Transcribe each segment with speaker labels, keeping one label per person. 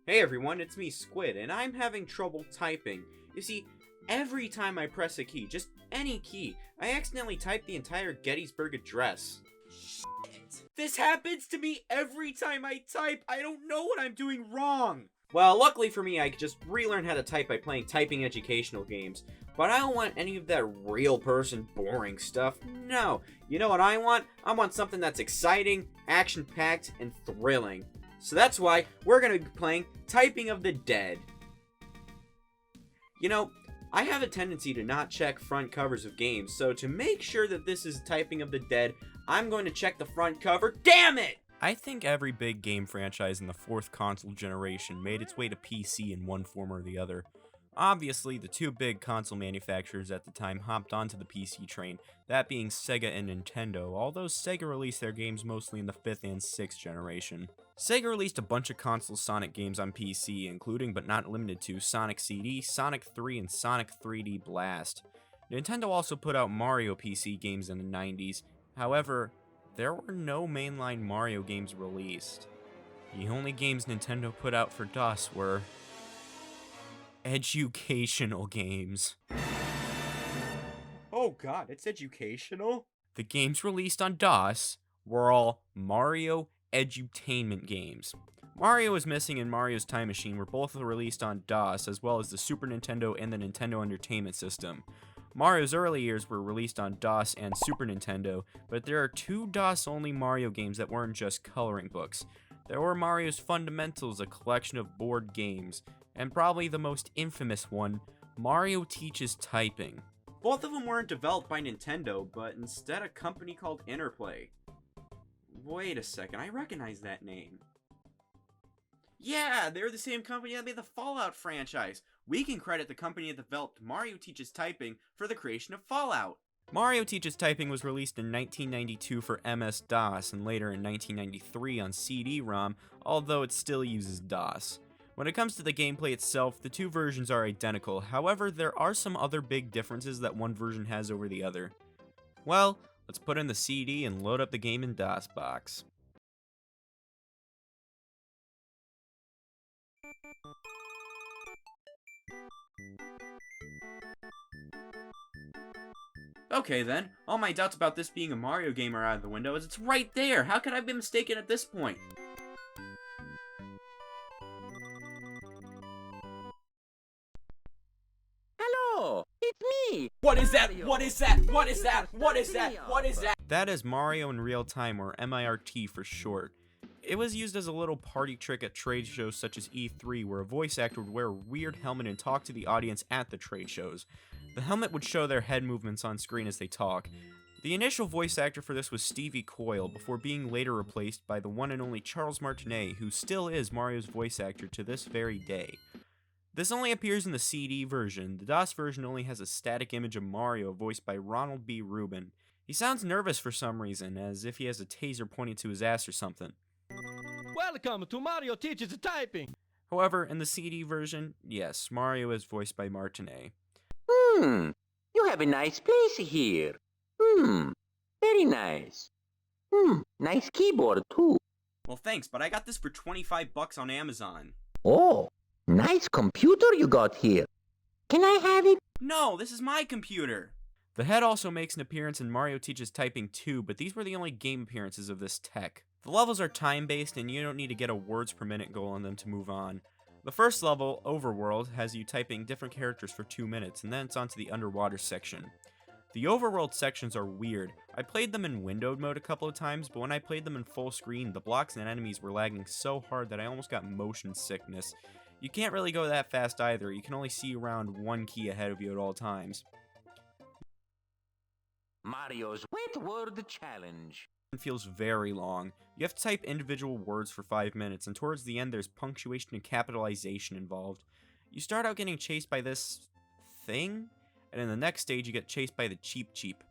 Speaker 1: Hey everyone, it's me, Squid, and I'm having trouble typing. You see, every time I press a key, just any key, I accidentally type the entire Gettysburg Address. Shit! This happens to me every time I type! I don't know what I'm doing wrong! Well, luckily for me, I could just relearn how to type by playing typing educational games. But I don't want any of that real person boring stuff. No. You know what I want? I want something that's exciting, action-packed, and thrilling. So that's why we're going to be playing Typing of the Dead. You know, I have a tendency to not check front covers of games, so to make sure that this is Typing of the Dead, I'm going to check the front cover. Damn it! I think every big game franchise in the fourth console generation made its way to PC in one form or the other. Obviously, the two big console manufacturers at the time hopped onto the PC train, that being Sega and Nintendo, although Sega released their games mostly in the 5th and 6th generation. Sega released a bunch of console Sonic games on PC, including but not limited to Sonic CD, Sonic 3, and Sonic 3D Blast. Nintendo also put out Mario PC games in the 90s, however, there were no mainline Mario games released. The only games Nintendo put out for DOS were educational games. Oh god, it's educational? The games released on DOS were all Mario edutainment games. Mario is Missing and Mario's Time Machine were both released on DOS, as well as the Super Nintendo and the Nintendo Entertainment System. Mario's early years were released on DOS and Super Nintendo, but there are two DOS-only Mario games that weren't just coloring books. There were Mario's Fundamentals, a collection of board games, and probably the most infamous one, Mario Teaches Typing. Both of them weren't developed by Nintendo, but instead a company called Interplay. Wait a second, I recognize that name. Yeah, they're the same company that made the Fallout franchise. We can credit the company that developed Mario Teaches Typing for the creation of Fallout. Mario Teaches Typing was released in 1992 for MS-DOS and later in 1993 on CD-ROM, although it still uses DOS. When it comes to the gameplay itself, the two versions are identical, however, there are some other big differences that one version has over the other. Well, let's put in the CD and load up the game in DOSBox. Okay then, all my doubts about this being a Mario game are out of the window, as it's right there! How could I be mistaken at this point?
Speaker 2: Hello, it's me!
Speaker 1: What is that? What is that? What is that? What is that? What is that? That is Mario in Real Time, or MIRT for short. It was used as a little party trick at trade shows such as E3, where a voice actor would wear a weird helmet and talk to the audience at the trade shows. The helmet would show their head movements on screen as they talk. The initial voice actor for this was Stevie Coyle, before being later replaced by the one and only Charles Martinet, who still is Mario's voice actor to this very day. This only appears in the CD version. The DOS version only has a static image of Mario voiced by Ronald B. Rubin. He sounds nervous for some reason, as if he has a taser pointed to his ass or something.
Speaker 2: Welcome to Mario Teaches Typing!
Speaker 1: However, in the CD version, yes, Mario is voiced by Martinet.
Speaker 3: You have a nice place here. Very nice. Nice keyboard too.
Speaker 1: Well, thanks, but I got this for $25 on Amazon.
Speaker 3: Oh, nice computer you got here. Can I have it?
Speaker 1: No, this is my computer! The head also makes an appearance in Mario Teaches Typing 2, but these were the only game appearances of this tech. The levels are time-based, and you don't need to get a words per minute goal on them to move on. The first level, Overworld, has you typing different characters for 2 minutes, and then it's on to the underwater section. The Overworld sections are weird. I played them in windowed mode a couple of times, but when I played them in full screen, the blocks and enemies were lagging so hard that I almost got motion sickness. You can't really go that fast either, you can only see around one key ahead of you at all times.
Speaker 3: Mario's Wet Word Challenge.
Speaker 1: It feels very long. You have to type individual words for 5 minutes, and towards the end there's punctuation and capitalization involved. You start out getting chased by this thing, and in the next stage you get chased by the Cheep Cheep.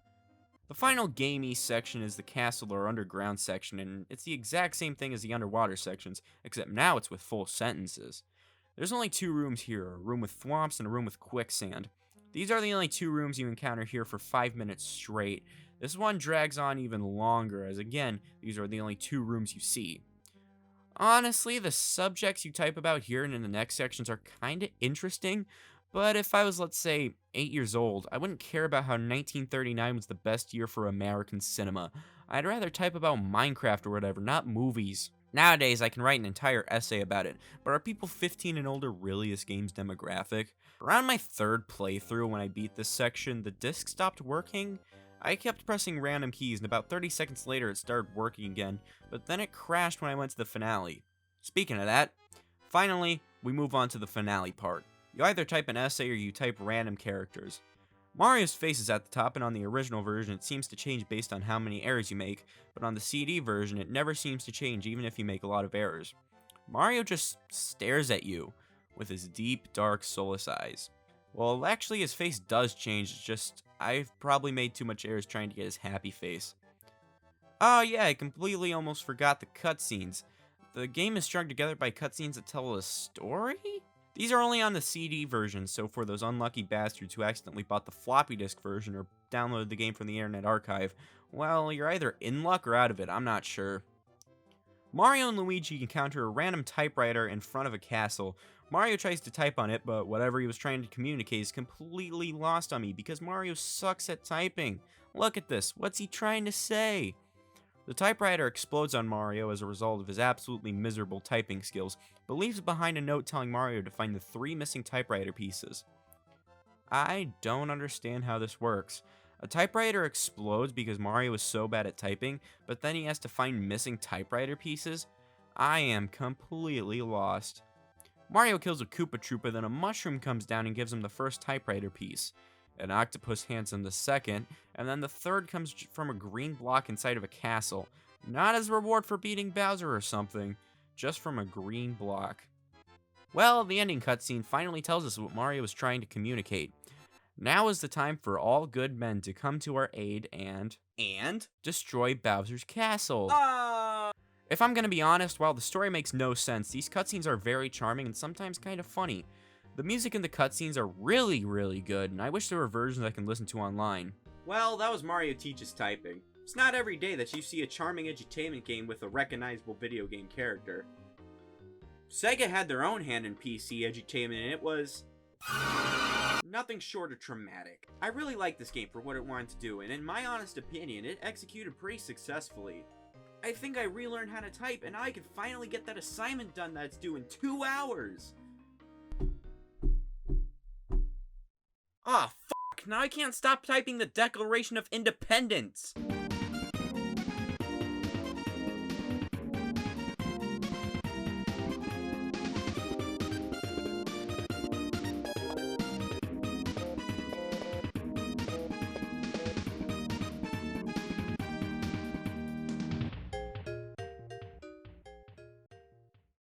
Speaker 1: The final gamey section is the castle or underground section, and it's the exact same thing as the underwater sections, except now it's with full sentences. There's only 2 rooms here, a room with thwomps and a room with quicksand. These are the only 2 rooms you encounter here for 5 minutes straight. This one drags on even longer, as again, these are the only 2 rooms you see. Honestly, the subjects you type about here and in the next sections are kinda interesting, but if I was, let's say, 8 years old, I wouldn't care about how 1939 was the best year for American cinema. I'd rather type about Minecraft or whatever, not movies. Nowadays, I can write an entire essay about it, but are people 15 and older really this game's demographic? Around my third playthrough, when I beat this section, the disc stopped working. I kept pressing random keys, and about 30 seconds later it started working again, but then it crashed when I went to the finale. Speaking of that, finally, we move on to the finale part. You either type an essay or you type random characters. Mario's face is at the top, and on the original version it seems to change based on how many errors you make, but on the CD version it never seems to change even if you make a lot of errors. Mario just stares at you with his deep, dark, soulless eyes. Well, actually his face does change, it's just I've probably made too much errors trying to get his happy face. Oh yeah, I completely almost forgot the cutscenes. The game is strung together by cutscenes that tell a story? These are only on the CD version, so for those unlucky bastards who accidentally bought the floppy disk version or downloaded the game from the Internet Archive, well, you're either in luck or out of it, I'm not sure. Mario and Luigi encounter a random typewriter in front of a castle. Mario tries to type on it, but whatever he was trying to communicate is completely lost on me because Mario sucks at typing. Look at this, what's he trying to say? The typewriter explodes on Mario as a result of his absolutely miserable typing skills, but leaves behind a note telling Mario to find the 3 missing typewriter pieces. I don't understand how this works. A typewriter explodes because Mario is so bad at typing, but then he has to find missing typewriter pieces? I am completely lost. Mario kills a Koopa Troopa, then a mushroom comes down and gives him the first typewriter piece. An octopus hands him the second, and then the third comes from a green block inside of a castle. Not as a reward for beating Bowser or something, just from a green block. Well, the ending cutscene finally tells us what Mario is trying to communicate. Now is the time for all good men to come to our aid and destroy Bowser's castle. If I'm gonna be honest, while the story makes no sense, these cutscenes are very charming and sometimes kind of funny. The music in the cutscenes are really, really good, and I wish there were versions I can listen to online. Well, that was Mario Teaches Typing. It's not every day that you see a charming edutainment game with a recognizable video game character. Sega had their own hand in PC edutainment, and it was nothing short of traumatic. I really like this game for what it wanted to do, and in my honest opinion, it executed pretty successfully. I think I relearned how to type, and I could finally get that assignment done that's due in 2 hours. Ah, fuck! Now I can't stop typing the Declaration of Independence!